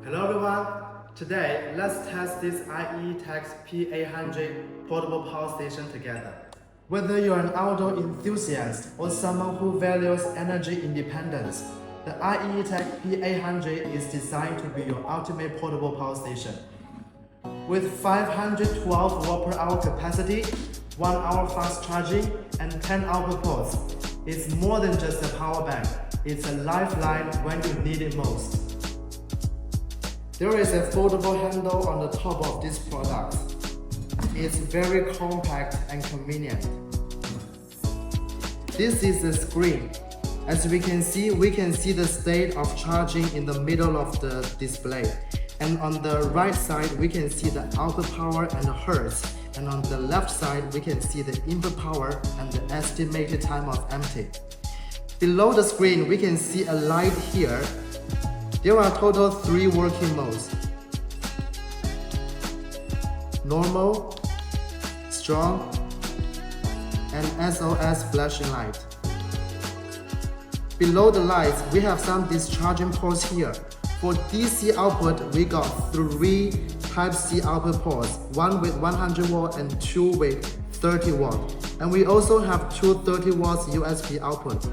Hello everyone! Today, let's test this IEETek P800 portable power station together. Whether you're an outdoor enthusiast or someone who values energy independence, the IEETek P800 is designed to be your ultimate portable power station. With 512 watt/hour capacity, 1 hour fast charging, and 10 output ports, it's more than just a power bank. It's a lifeline when you need it most. There is a foldable handle on the top of this product. It's very compact and convenient. This is the screen. As we can see the state of charging in the middle of the display. And on the right side, we can see the output power and the hertz. And on the left side, we can see the input power and the estimated time of empty. Below the screen, we can see a light here. There are total 3 working modes: normal, strong, and SOS flashing light. Below the lights, we have some discharging ports here. For DC output, we got 3 Type-C output ports, 1 with 100 watt and 2 with 30 watt. And we also have 2 30 watts USB output.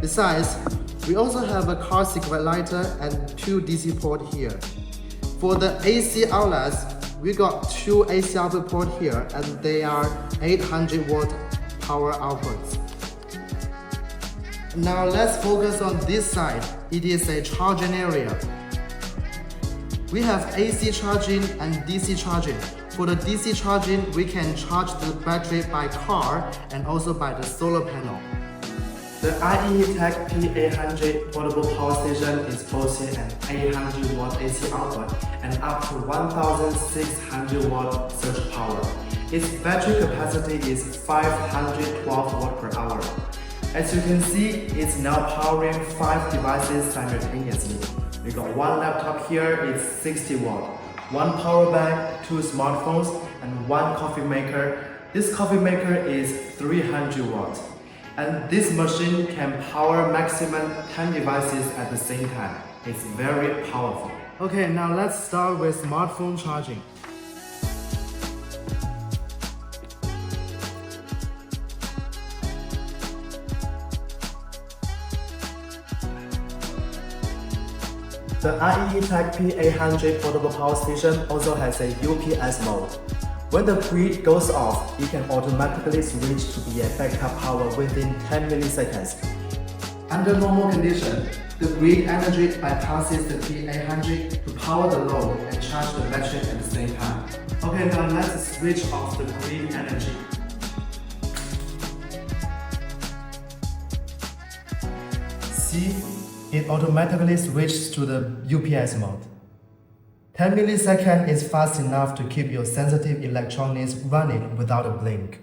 Besides, we also have a car cigarette lighter and 2 DC ports here. For the AC outlets, we got 2 AC output ports here, and they are 800 watt power outputs. Now let's focus on this side. It is a charging area. We have AC charging and DC charging. For the DC charging, we can charge the battery by car and also by the solar panel. The IEETek P800 portable power station is boasting an 800 watt AC output and up to 1600 watt surge power. Its battery capacity is 512 watt/hour. As you can see, it's now powering 5 devices simultaneously. We got 1 laptop here, it's 60 watt, 1 power bank, 2 smartphones, and 1 coffee maker. This coffee maker is 300 watts. And this machine can power maximum 10 devices at the same time. It's very powerful. Okay, now let's start with smartphone charging. The IEETek P800 portable power station also has a UPS mode. When the grid goes off, it can automatically switch to be a backup power within 10 milliseconds. Under normal condition, the grid energy bypasses the P800 to power the load and charge the battery at the same time. Okay, now let's switch off the grid energy. See, it automatically switches to the UPS mode. 10 milliseconds is fast enough to keep your sensitive electronics running without a blink.